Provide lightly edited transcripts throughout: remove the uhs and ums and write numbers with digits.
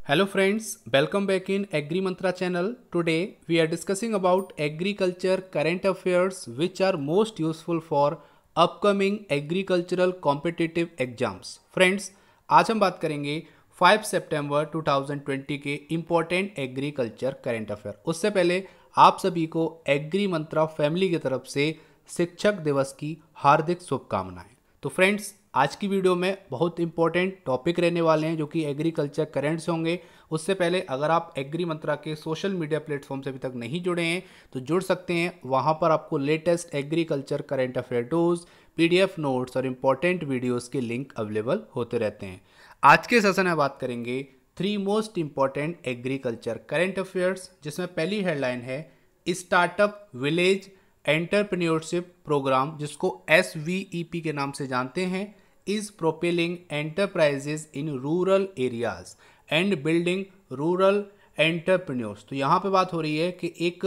Hello friends, welcome back in Agri Mantra channel. Today we are discussing about agriculture current affairs which are most useful for upcoming agricultural competitive exams. Friends, आज हम बात करेंगे 5 सितंबर 2020 के important agriculture current affair. उससे पहले आप सभी को एग्री मंत्रा फैमिली की तरफ से शिक्षक दिवस की हार्दिक शुभकामनाएं। तो फ्रेंड्स, आज की वीडियो में बहुत इंपॉर्टेंट टॉपिक रहने वाले हैं जो कि एग्रीकल्चर करंट से होंगे। उससे पहले अगर आप एग्री मंत्रा के सोशल मीडिया प्लेटफॉर्म से अभी तक नहीं जुड़े हैं तो जुड़ सकते हैं। वहां पर आपको latest agriculture current affair tools, PDF notes और इम्पॉर्टेंट वीडियोस के लिंक अवेलेबल होते रहते हैं। आज के सेशन में बात करेंगे 3 most important agriculture current affairs, जिसमें पहली हेडलाइन है स्टार्टअप विलेज एंटरप्रेन्योरशिप प्रोग्राम, जिसको SVEP के नाम से जानते हैं, is propelling enterprises in rural areas and building rural entrepreneurs. तो यहाँ पे बात हो रही है कि एक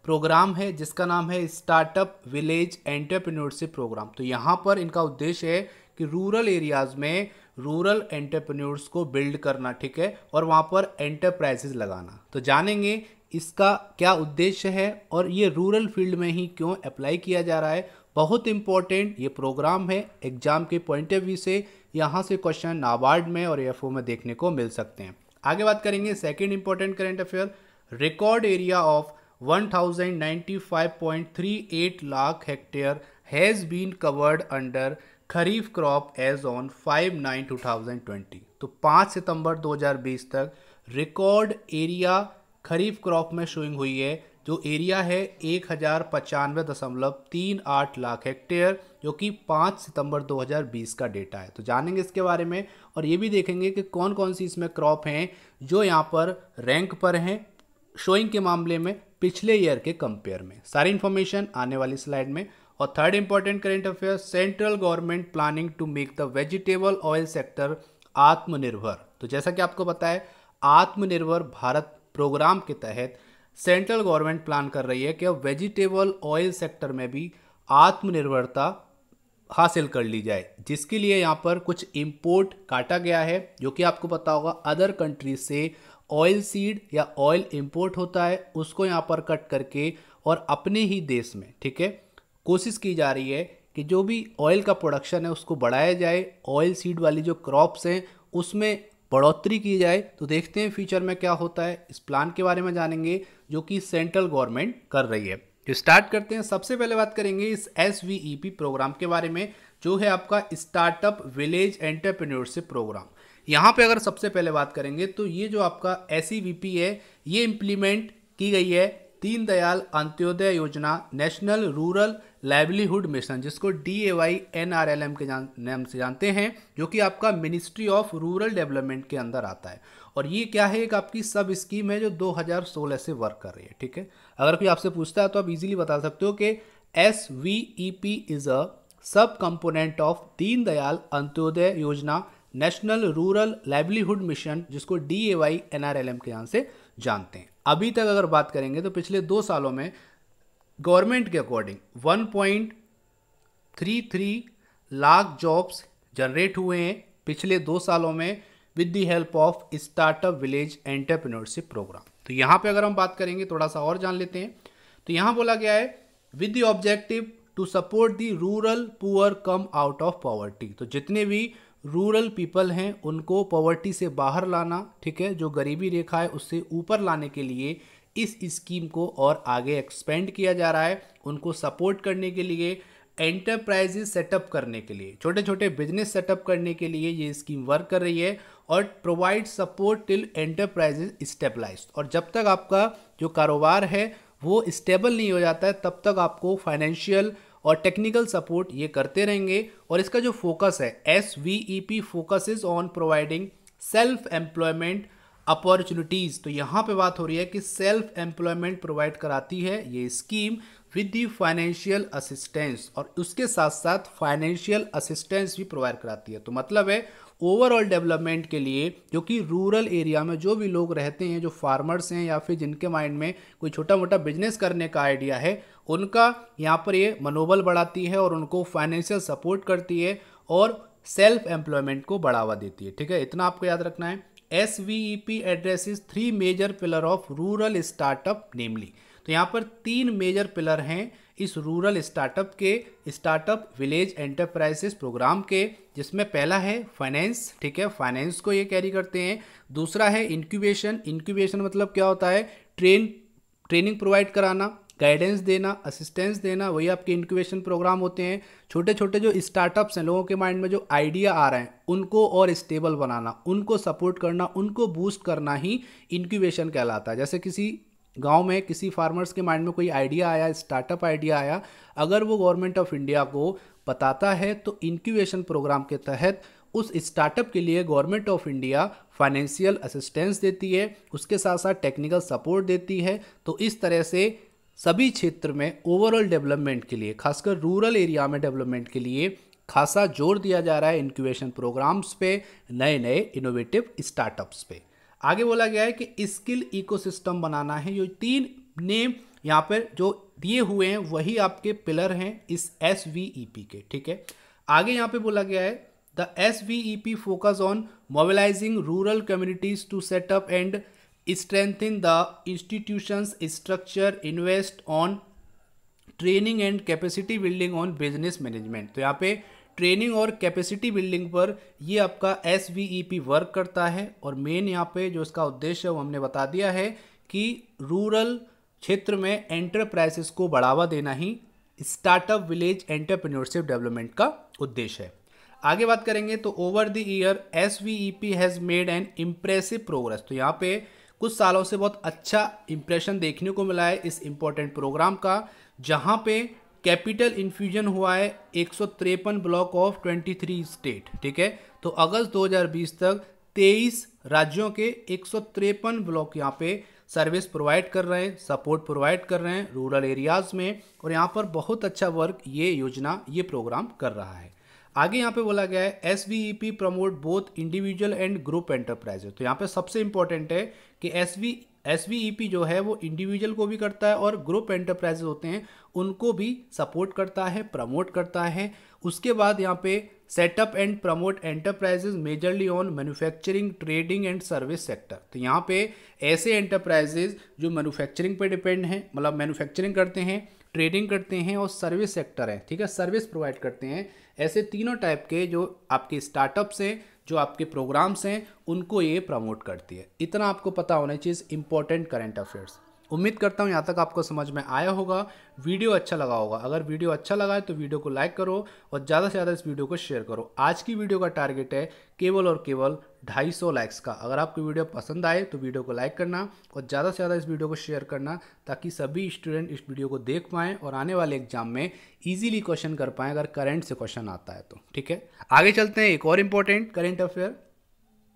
प्रोग्राम है जिसका नाम है स्टार्टअप विलेज एंटरप्रेन्योरशिप प्रोग्राम। तो यहाँ पर इनका उद्देश्य है कि रूरल एरियाज में रूरल एंटरप्रेन्योर्स को बिल्ड करना, ठीक है, और वहाँ पर एंटरप्राइजेज लगाना। तो जानेंगे इसका क्या उद्देश्य है और ये रूरल फील्ड में ही क्यों अप्लाई किया जा रहा है। बहुत इंपॉर्टेंट ये प्रोग्राम है एग्जाम के पॉइंट ऑफ व्यू से। यहाँ से क्वेश्चन नाबार्ड में और एफओ में देखने को मिल सकते हैं। आगे बात करेंगे second important current affair, record area of 1095.38 lakh hectare has been covered under kharif crop as on 5/9/2020। तो 5 सितंबर 2020 तक रिकॉर्ड एरिया खरीफ क्रॉप में शोइंग हुई है। जो एरिया है 1095.38 लाख हेक्टेयर, जो कि 5 सितंबर 2020 का डेटा है। तो जानेंगे इसके बारे में और ये भी देखेंगे कि कौन कौन सी इसमें क्रॉप हैं जो यहाँ पर रैंक पर हैं शोइंग के मामले में पिछले ईयर के कंपेयर में। सारी इन्फॉर्मेशन आने वाली स्लाइड में। और third important current affair, central government planning to make the vegetable oil sector atmanirbhar. तो जैसा कि आपको पता है, आत्मनिर्भर भारत प्रोग्राम के तहत सेंट्रल गवर्नमेंट प्लान कर रही है कि अब वेजिटेबल ऑयल सेक्टर में भी आत्मनिर्भरता हासिल कर ली जाए, जिसके लिए यहाँ पर कुछ इंपोर्ट काटा गया है। जो कि आपको पता होगा अदर कंट्रीज से ऑयल सीड या ऑयल इंपोर्ट होता है, उसको यहाँ पर कट करके और अपने ही देश में, ठीक है, कोशिश की जा रही है कि जो भी ऑयल का प्रोडक्शन है उसको बढ़ाया जाए। ऑयल सीड वाली जो क्रॉप्स हैं उसमें बढ़ोतरी की जाए। तो देखते हैं फ्यूचर में क्या होता है। इस प्लान के बारे में जानेंगे जो कि सेंट्रल गवर्नमेंट कर रही है। तो स्टार्ट करते हैं। सबसे पहले बात करेंगे इस SVEP प्रोग्राम के बारे में, जो है आपका स्टार्टअप विलेज एंटरप्रेन्योरशिप प्रोग्राम। यहाँ पे अगर सबसे पहले बात करेंगे तो ये जो आपका SEVP है ये इम्प्लीमेंट की गई है दीनदयाल अंत्योदय योजना, नेशनल रूरल लाइवलीहुड मिशन, जिसको DAY/NRLM के नाम से जानते हैं, जो कि आपका मिनिस्ट्री ऑफ रूरल डेवलपमेंट के अंदर आता है। और ये क्या है, एक आपकी सब स्कीम है जो 2016 से वर्क कर रही है, ठीक है। अगर कोई आपसे पूछता है तो आप इजीली बता सकते हो कि SVEP इज अ सब कंपोनेंट ऑफ दीनदयाल अंत्योदय योजना, नेशनल रूरल लाइवलीहुड मिशन, जिसको DAY/NRLM के नाम से जानते हैं। अभी तक अगर बात करेंगे तो पिछले 2 सालों में गवर्नमेंट के अकॉर्डिंग 1.33 लाख जॉब्स जनरेट हुए हैं पिछले 2 सालों में with the help of startup village entrepreneurship programme. तो यहाँ पे अगर हम बात करेंगे थोड़ा सा और जान लेते हैं। तो यहाँ बोला गया है with the objective to support the rural poor come out of poverty. तो जितने भी रूरल पीपल हैं उनको पॉवर्टी से बाहर लाना, ठीक है, जो गरीबी रेखा है उससे ऊपर लाने के लिए इस स्कीम को और आगे एक्सपेंड किया जा रहा है। उनको सपोर्ट करने के लिए, एंटरप्राइजेस सेटअप करने के लिए, छोटे छोटे बिजनेस सेटअप करने के लिए ये स्कीम वर्क कर रही है। और provide support till enterprises stabilise. और जब तक आपका जो कारोबार है वो स्टेबल नहीं हो जाता है तब तक आपको फाइनेंशियल और टेक्निकल सपोर्ट ये करते रहेंगे। और इसका जो फोकस है SVEP focuses on providing self employment opportunities. तो यहाँ पे बात हो रही है कि सेल्फ एम्प्लॉयमेंट प्रोवाइड कराती है ये scheme with the financial assistance, और उसके साथ साथ फाइनेंशियल असिस्टेंस भी प्रोवाइड कराती है। तो मतलब है ओवरऑल डेवलपमेंट के लिए, जो कि रूरल एरिया में जो भी लोग रहते हैं, जो फार्मर्स हैं या फिर जिनके माइंड में कोई छोटा मोटा बिजनेस करने का आइडिया है, उनका यहाँ पर ये मनोबल बढ़ाती है और उनको फाइनेंशियल सपोर्ट करती है और सेल्फ एम्प्लॉयमेंट को बढ़ावा देती है, ठीक है। इतना आपको याद रखना है। SVEP addresses 3 major pillar of rural startup namely. तो यहाँ पर 3 मेजर पिलर हैं इस रूरल स्टार्टअप के, स्टार्टअप विलेज एंटरप्राइजेस प्रोग्राम के, जिसमें पहला है फाइनेंस, ठीक है, फाइनेंस को ये कैरी करते हैं। दूसरा है इंक्यूबेशन, इंक्यूबेशन मतलब क्या होता है, ट्रेनिंग प्रोवाइड कराना, गाइडेंस देना, असिस्टेंस देना, वही आपके इंक्यूबेशन प्रोग्राम होते हैं। छोटे छोटे जो स्टार्टअप्स हैं, लोगों के माइंड में जो आइडिया आ रहे हैं उनको और स्टेबल बनाना, उनको सपोर्ट करना, उनको बूस्ट करना ही इंक्यूबेशन कहलाता है। जैसे किसी गांव में किसी फार्मर्स के माइंड में कोई आइडिया आया, स्टार्टअप आइडिया आया, अगर वो गवर्नमेंट ऑफ इंडिया को बताता है तो इंक्यूबेशन प्रोग्राम के तहत उस स्टार्टअप के लिए government of India financial assistance देती है, उसके साथ साथ टेक्निकल सपोर्ट देती है। तो इस तरह से सभी क्षेत्र में ओवरऑल डेवलपमेंट के लिए, खासकर रूरल एरिया में डेवलपमेंट के लिए खासा जोर दिया जा रहा है इंक्यूबेशन प्रोग्राम्स पे, नए नए इनोवेटिव स्टार्टअप्स पे। आगे बोला गया है कि स्किल इकोसिस्टम बनाना है। ये 3 नेम यहाँ पर जो दिए हुए हैं वही आपके पिलर हैं इस SVEP के, ठीक है। आगे यहाँ पे बोला गया है the SVEP focus on mobilising rural communities to set up and strengthen the institutions structure, invest on training and capacity building on business management। तो यहाँ पे ट्रेनिंग और कैपेसिटी बिल्डिंग पर ये आपका SVEP वर्क करता है। और मेन यहाँ पे जो इसका उद्देश्य है वो हमने बता दिया है कि रूरल क्षेत्र में एंटरप्राइजेस को बढ़ावा देना ही स्टार्टअप विलेज एंटरप्रेन्योरशिप डेवलपमेंट का उद्देश्य है। आगे बात करेंगे तो over the year SVEP has made an impressive progress. तो यहाँ पे कुछ सालों से बहुत अच्छा इंप्रेशन देखने को मिला है इस इम्पोर्टेंट प्रोग्राम का, जहाँ पे कैपिटल इन्फ्यूजन हुआ है 153 ब्लॉक ऑफ 23 स्टेट, ठीक है। तो अगस्त 2020 तक 23 राज्यों के 153 ब्लॉक यहाँ पे सर्विस प्रोवाइड कर रहे हैं, सपोर्ट प्रोवाइड कर रहे हैं रूरल एरियाज़ में, और यहाँ पर बहुत अच्छा वर्क ये योजना, ये प्रोग्राम कर रहा है। आगे यहाँ पे बोला गया है SVEP promote both individual and group enterprises. तो यहाँ पे सबसे इंपॉर्टेंट है कि SVEP जो है वो इंडिविजुअल को भी करता है और ग्रुप एंटरप्राइजेस होते हैं उनको भी सपोर्ट करता है, प्रमोट करता है। उसके बाद यहाँ पे setup and promote enterprises majorly on manufacturing, trading and service sector. तो यहाँ पे ऐसे एंटरप्राइजेस जो मैन्युफैक्चरिंग पे डिपेंड हैं, मतलब मैन्युफैक्चरिंग करते हैं, ट्रेडिंग करते हैं और सर्विस सेक्टर है, ठीक है, सर्विस प्रोवाइड करते हैं, ऐसे तीनों टाइप के जो आपके स्टार्टअप्स हैं, जो आपके प्रोग्राम्स हैं, उनको ये प्रमोट करती है। इतना आपको पता होना चाहिए इंपॉर्टेंट करंट अफेयर्स। उम्मीद करता हूँ यहाँ तक आपको समझ में आया होगा, वीडियो अच्छा लगा होगा। अगर वीडियो अच्छा लगा है तो वीडियो को लाइक करो और ज़्यादा से ज़्यादा इस वीडियो को शेयर करो। आज की वीडियो का टारगेट है केवल और केवल 250 लाइक्स का। अगर आपको वीडियो पसंद आए तो वीडियो को लाइक करना और ज़्यादा से ज़्यादा इस वीडियो को शेयर करना, ताकि सभी स्टूडेंट इस वीडियो को देख पाएँ और आने वाले एग्जाम में ईजिली क्वेश्चन कर पाएँ, अगर करंट से क्वेश्चन आता है तो, ठीक है। आगे चलते हैं, एक और important current affair.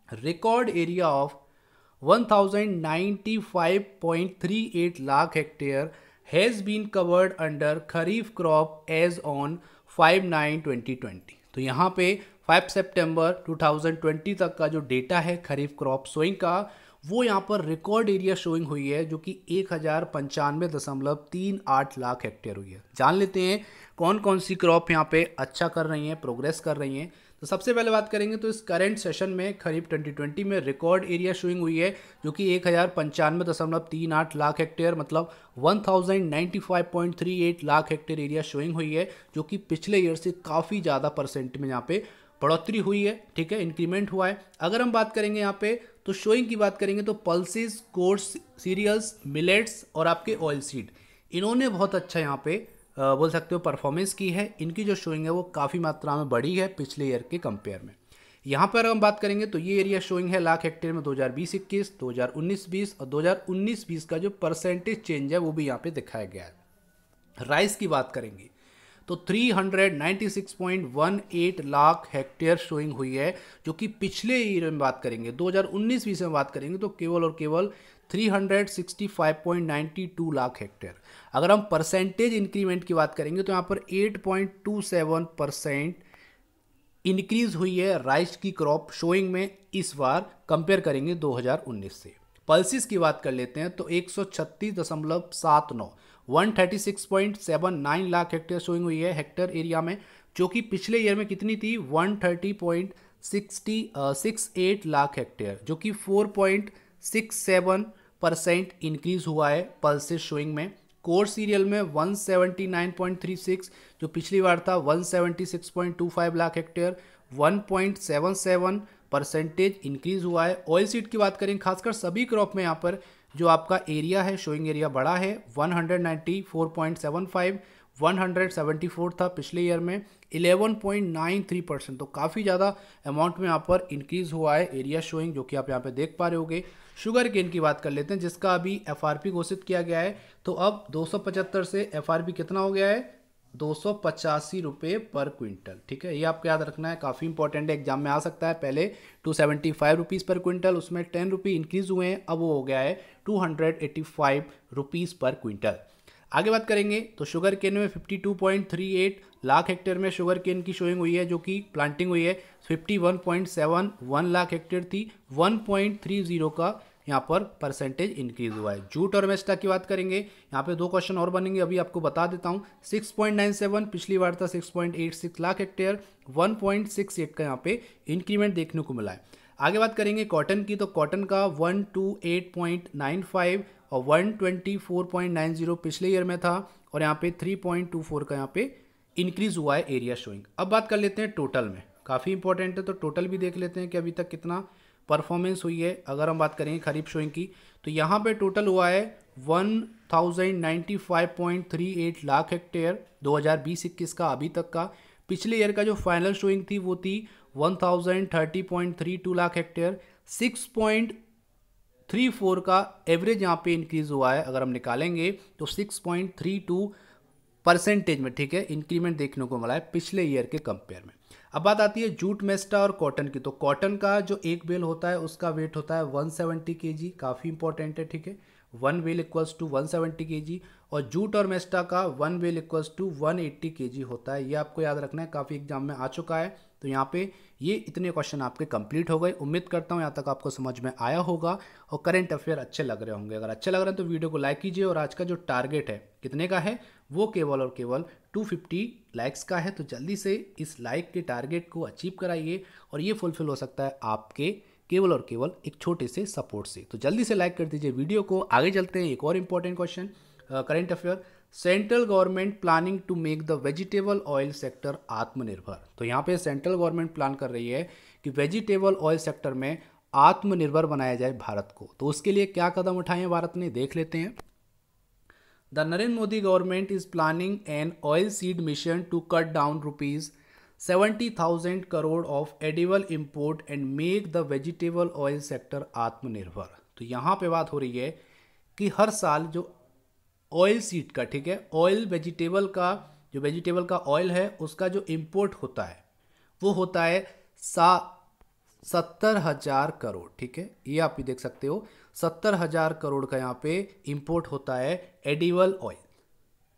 Record area of 1095.38 lakh hectare has been covered under kharif crop as on 5/9/2020। तो यहाँ पे 5 सितंबर 2020 तक का जो डेटा है खरीफ क्रॉप सोइंग का, वो यहाँ पर रिकॉर्ड एरिया शोइंग हुई है जो कि 1095.38 लाख हेक्टेयर हुई है। जान लेते हैं कौन कौन सी क्रॉप यहाँ पे अच्छा कर रही हैं, प्रोग्रेस कर रही हैं। तो सबसे पहले बात करेंगे तो इस करंट सेशन में खरीफ 2020 में रिकॉर्ड एरिया शोइंग हुई है जो कि 1095.38 लाख हेक्टेयर, मतलब 1095.38 लाख हेक्टेयर एरिया शोइंग हुई है, जो कि पिछले ईयर से काफ़ी ज़्यादा परसेंट में यहाँ पे बढ़ोतरी हुई है, ठीक है, इंक्रीमेंट हुआ है। अगर हम बात करेंगे यहाँ पे तो शोइंग की बात करेंगे तो पल्सेस, कोर्स, सीरियल्स, मिलेट्स और आपके ऑयल सीड, इन्होंने बहुत अच्छा यहाँ पे बोल सकते हो परफॉर्मेंस की है। इनकी जो शोइंग है वो काफ़ी मात्रा में बढ़ी है पिछले ईयर के कंपेयर में। यहाँ पर हम बात करेंगे तो ये एरिया शोइंग है लाख हेक्टेयर में 2020-21, 2019-20 और 2019-20 का जो परसेंटेज चेंज है वो भी यहाँ पे दिखाया गया है। राइस की बात करेंगे तो 396.18 लाख हेक्टेयर शोइंग हुई है, जो कि पिछले ईयर में बात करेंगे 2019-20 में बात करेंगे तो केवल और केवल 365.92 लाख हेक्टेयर। अगर हम परसेंटेज इंक्रीमेंट की बात करेंगे तो यहाँ पर 8.27% इंक्रीज हुई है राइस की क्रॉप शोइंग में इस बार कंपेयर करेंगे 2019 से। पल्सिस की बात कर लेते हैं तो 136.79 136.79 लाख हेक्टेयर शोइंग हुई है हेक्टेयर एरिया में, जो कि पिछले ईयर में कितनी थी 130.79 68 लाख हेक्टेयर, जो कि 4.67% इंक्रीज हुआ है पल्सेस शोइंग में। कोर सीरियल में 179.36, जो पिछली बार था 176.25 लाख हेक्टेयर, 1.77% इंक्रीज हुआ है। ऑयल सीड की बात करें, खासकर सभी क्रॉप में यहाँ पर जो आपका एरिया है, शोइंग एरिया बढ़ा है, 194.75, 174 था पिछले ईयर में, 11.93%, तो काफ़ी ज़्यादा अमाउंट में यहाँ पर इंक्रीज हुआ है एरिया शोइंग, जो कि आप यहाँ पे देख पा रहे होगे। शुगर केन की बात कर लेते हैं, जिसका अभी एफआरपी घोषित किया गया है, तो अब 275 से एफआरपी कितना हो गया है, 285 रुपये पर क्विंटल। ठीक है, ये आपको याद रखना है, काफ़ी इंपॉर्टेंट है, एग्जाम में आ सकता है। पहले 275 रुपीज़ पर क्विंटल, उसमें 10 रुपये इंक्रीज हुए हैं, अब वो हो गया है 285 रुपीज़ पर क्विंटल। आगे बात करेंगे तो शुगर केन में 52.38 लाख हेक्टेयर में शुगर केन की शोइंग हुई है, जो कि प्लांटिंग हुई है। 51.71 लाख हेक्टेयर थी, 1.30 का यहाँ पर परसेंटेज इंक्रीज हुआ है। जूट और मेस्टा की बात करेंगे, यहाँ पे 2 क्वेश्चन और बनेंगे, अभी आपको बता देता हूँ। 6.97 पिछली बार था, 6.86 लाख हेक्टेयर, 1.68 का यहाँ पे इंक्रीमेंट देखने को मिला है। आगे बात करेंगे कॉटन की, तो कॉटन का 128.95 और 124.90 पिछले ईयर में था, और यहाँ पे 3.24 का यहाँ पे इंक्रीज हुआ है एरिया शोइंग। अब बात कर लेते हैं टोटल में, काफ़ी इंपॉर्टेंट है, तो टोटल भी देख लेते हैं कि अभी तक कितना परफॉर्मेंस हुई है। अगर हम बात करेंगे खरीफ शोइंग की, तो यहाँ पे टोटल हुआ है 1095.38 लाख हेक्टेयर 2020-21 का अभी तक का। पिछले ईयर का जो फाइनल शोइंग थी वो थी 1030.32 लाख हेक्टेयर। 6.34 का एवरेज यहाँ पे इंक्रीज हुआ है, अगर हम निकालेंगे तो 6.32% में, ठीक है, इंक्रीमेंट देखने को मिला है पिछले ईयर के कंपेयर में। अब बात आती है जूट, मेस्टा और कॉटन की, तो कॉटन का जो एक बेल होता है उसका वेट होता है 170 kg, काफ़ी इंपॉर्टेंट है, ठीक है, 1 बेल इक्वल्स टू 170 kg, और जूट और मेस्टा का 1 बेल इक्वल्स टू 180 kg होता है। ये आपको याद रखना है, काफ़ी एग्जाम में आ चुका है। तो यहाँ पे ये इतने क्वेश्चन आपके कंप्लीट हो गए। उम्मीद करता हूँ यहाँ तक आपको समझ में आया होगा और करंट अफेयर अच्छे लग रहे होंगे। अगर अच्छे लग रहे हैं तो वीडियो को लाइक कीजिए, और आज का जो टारगेट है कितने का है, वो केवल और केवल 250 लाइक्स का है। तो जल्दी से इस लाइक के टारगेट को अचीव कराइए, और ये फुलफिल हो सकता है आपके केवल और केवल एक छोटे से सपोर्ट से। तो जल्दी से लाइक कर दीजिए वीडियो को। आगे चलते हैं, एक और important question, current affair. Central government planning to make the vegetable oil sector atmanirbhar. तो यहाँ पे सेंट्रल गवर्नमेंट प्लान कर रही है कि वेजिटेबल ऑयल सेक्टर में आत्मनिर्भर बनाया जाए भारत को। तो उसके लिए क्या कदम उठाए हैं भारत ने, देख लेते हैं। The Narendra Modi government is planning an oil seed mission to cut down ₹70,000 crore of edible import and make the vegetable oil sector atmanirbhar. तो यहाँ पे बात हो रही है कि हर साल जो ऑयल सीड का, ठीक है, ऑयल वेजिटेबल का, जो वेजिटेबल का ऑयल है उसका जो इंपोर्ट होता है वो होता है 70,000 करोड़, ठीक है, ये आप भी देख सकते हो, 70,000 करोड़ का यहाँ पे इंपोर्ट होता है एडिबल ऑयल,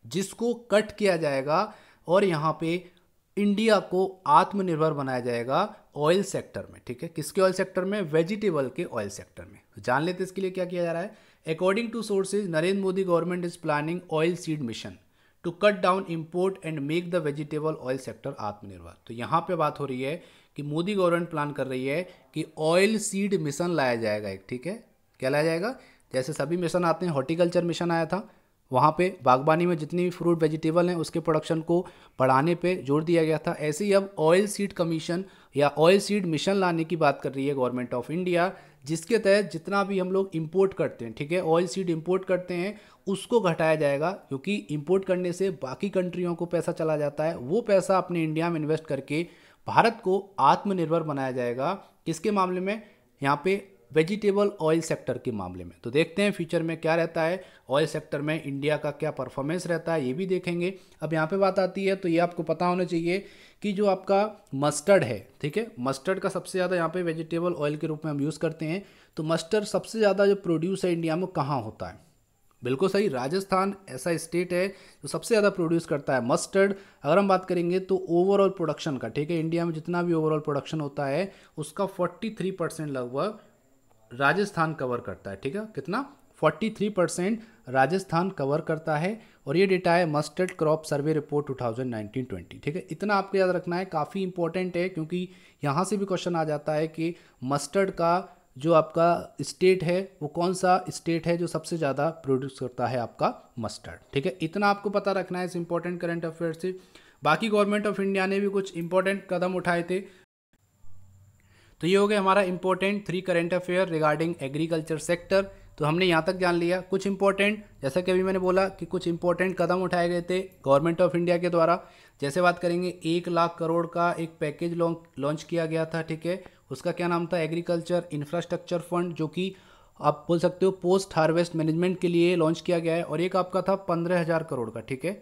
जिसको कट किया जाएगा और यहाँ पे इंडिया को आत्मनिर्भर बनाया जाएगा ऑयल सेक्टर में, ठीक है। किसके ऑयल सेक्टर में, वेजिटेबल के ऑयल सेक्टर में। तो जान लेते इसके लिए क्या किया जा रहा है। According to sources, Narendra Modi government is planning oil seed mission to cut down import and make the vegetable oil sector atmanirbhar. तो यहाँ पे बात हो रही है कि मोदी गवर्नमेंट प्लान कर रही है कि ऑयल सीड मिशन लाया जाएगा एक, ठीक है। क्या लाया जाएगा, जैसे सभी मिशन आते हैं, हॉर्टिकल्चर मिशन आया था, वहाँ पे बागबानी में जितनी भी फ्रूट वेजिटेबल हैं उसके प्रोडक्शन को बढ़ाने पे जोर दिया गया था। ऐसे ही अब ऑयल सीड कमीशन या ऑयल सीड मिशन लाने की बात कर रही है गवर्नमेंट ऑफ इंडिया, जिसके तहत जितना भी हम लोग इंपोर्ट करते हैं, ठीक है, ऑयल सीड इंपोर्ट करते हैं, उसको घटाया जाएगा, क्योंकि इंपोर्ट करने से बाकी कंट्रियों को पैसा चला जाता है। वो पैसा अपने इंडिया में इन्वेस्ट करके भारत को आत्मनिर्भर बनाया जाएगा। किसके मामले में, यहाँ पे वेजिटेबल ऑयल सेक्टर के मामले में। तो देखते हैं फ्यूचर में क्या रहता है, ऑयल सेक्टर में इंडिया का क्या परफॉर्मेंस रहता है, ये भी देखेंगे। अब यहाँ पे बात आती है, तो ये आपको पता होना चाहिए कि जो आपका मस्टर्ड है, ठीक है, मस्टर्ड का सबसे ज़्यादा यहाँ पे वेजिटेबल ऑयल के रूप में हम यूज़ करते हैं। तो मस्टर्ड सबसे ज़्यादा जो प्रोड्यूस है इंडिया में कहाँ होता है, बिल्कुल सही, राजस्थान ऐसा स्टेट है जो सबसे ज़्यादा प्रोड्यूस करता है मस्टर्ड। अगर हम बात करेंगे तो ओवरऑल प्रोडक्शन का, ठीक है, इंडिया में जितना भी ओवरऑल प्रोडक्शन होता है उसका 43% लगभग राजस्थान कवर करता है, ठीक है, कितना, 43% राजस्थान कवर करता है। और ये डेटा है मस्टर्ड क्रॉप सर्वे रिपोर्ट 2019-20। ठीक है, इतना आपको याद रखना है, काफ़ी इंपॉर्टेंट है क्योंकि यहाँ से भी क्वेश्चन आ जाता है कि मस्टर्ड का जो आपका स्टेट है वो कौन सा स्टेट है जो सबसे ज़्यादा प्रोड्यूस करता है आपका मस्टर्ड। ठीक है, इतना आपको पता रखना है इस इंपॉर्टेंट करंट अफेयर से। बाकी गवर्नमेंट ऑफ इंडिया ने भी कुछ इंपॉर्टेंट कदम उठाए थे। तो ये हो गया हमारा important 3 current affair regarding agriculture sector. तो हमने यहाँ तक जान लिया कुछ इंपॉर्टेंट, जैसा कि अभी मैंने बोला कि कुछ इंपॉर्टेंट कदम उठाए गए थे गवर्नमेंट ऑफ इंडिया के द्वारा। जैसे बात करेंगे 1 लाख करोड़ का एक पैकेज लॉन्च किया गया था। ठीक है, उसका क्या नाम था, एग्रीकल्चर इंफ्रास्ट्रक्चर फंड, जो कि आप बोल सकते हो पोस्ट हार्वेस्ट मैनेजमेंट के लिए लॉन्च किया गया है। और एक आपका था 15,000 करोड़ का, ठीक है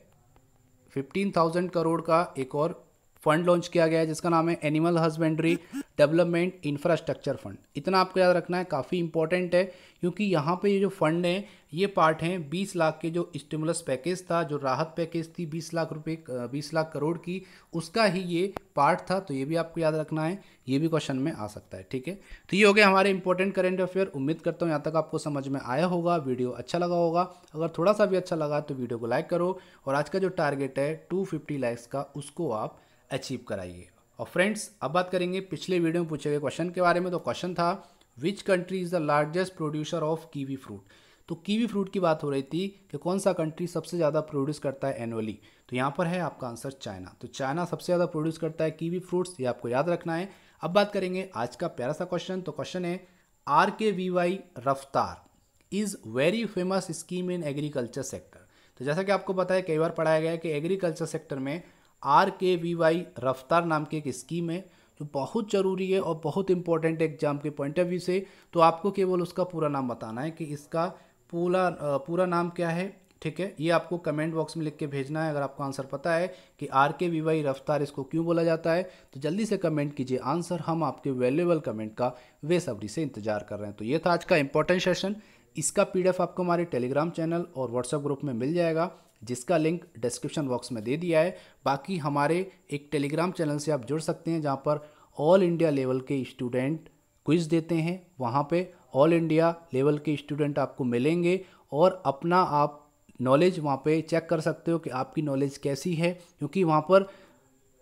15,000 करोड़ का एक और फंड लॉन्च किया गया है जिसका नाम है animal husbandry development infrastructure fund. इतना आपको याद रखना है, काफ़ी इंपॉर्टेंट है क्योंकि यहाँ पे ये जो फंड है ये पार्ट हैं 20 लाख के जो स्टिमुलस पैकेज था, जो राहत पैकेज थी 20 लाख रुपए 20 लाख करोड़ की, उसका ही ये पार्ट था। तो ये भी आपको याद रखना है, ये भी क्वेश्चन में आ सकता है। ठीक है, तो ये हो गया हमारे इंपॉर्टेंट करेंट अफेयर। उम्मीद करता हूँ यहाँ तक आपको समझ में आया होगा, वीडियो अच्छा लगा होगा। अगर थोड़ा सा भी अच्छा लगा तो वीडियो को लाइक करो और आज का जो टारगेट है 250 लाइक्स का उसको आप अचीव कराइए। और फ्रेंड्स अब बात करेंगे पिछले वीडियो में पूछे गए क्वेश्चन के बारे में। तो क्वेश्चन था which country is the largest producer of kiwi fruit. तो कीवी फ्रूट की बात हो रही थी कि कौन सा कंट्री सबसे ज़्यादा प्रोड्यूस करता है एनुअली। तो यहाँ पर है आपका आंसर चाइना। तो चाइना सबसे ज़्यादा प्रोड्यूस करता है कीवी फ्रूट्स, ये आपको याद रखना है। अब बात करेंगे आज का प्यारा सा क्वेश्चन। तो क्वेश्चन है RKVY रफ्तार is very famous scheme in agriculture sector. तो जैसा कि आपको पता है, कई बार पढ़ाया गया है कि एग्रीकल्चर सेक्टर में RKVY रफ्तार नाम की एक स्कीम है जो बहुत ज़रूरी है और बहुत इंपॉर्टेंट है एग्जाम के पॉइंट ऑफ व्यू से। तो आपको केवल उसका पूरा नाम बताना है कि इसका पूरा नाम क्या है। ठीक है, ये आपको कमेंट बॉक्स में लिख के भेजना है। अगर आपको आंसर पता है कि RKVY रफ्तार इसको क्यों बोला जाता है तो जल्दी से कमेंट कीजिए आंसर। हम आपके वैल्यूएबल कमेंट का बेसब्री से इंतजार कर रहे हैं। तो ये था आज का इंपॉर्टेंट सेशन। इसका PDF आपको हमारे टेलीग्राम चैनल और व्हाट्सएप ग्रुप में मिल जाएगा जिसका लिंक डिस्क्रिप्शन बॉक्स में दे दिया है। बाकी हमारे एक टेलीग्राम चैनल से आप जुड़ सकते हैं जहाँ पर ऑल इंडिया लेवल के स्टूडेंट क्विज़ देते हैं। वहाँ पे ऑल इंडिया लेवल के स्टूडेंट आपको मिलेंगे और अपना आप नॉलेज वहाँ पे चेक कर सकते हो कि आपकी नॉलेज कैसी है, क्योंकि वहाँ पर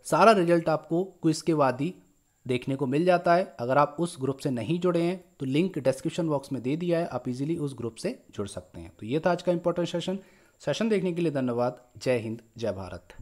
सारा रिजल्ट आपको क्विज़ के बाद ही देखने को मिल जाता है। अगर आप उस ग्रुप से नहीं जुड़े हैं तो लिंक डिस्क्रिप्शन बॉक्स में दे दिया है, आप इजीली उस ग्रुप से जुड़ सकते हैं। तो ये था आज का इंपॉर्टेंट सेशन देखने के लिए धन्यवाद। जय हिंद, जय भारत।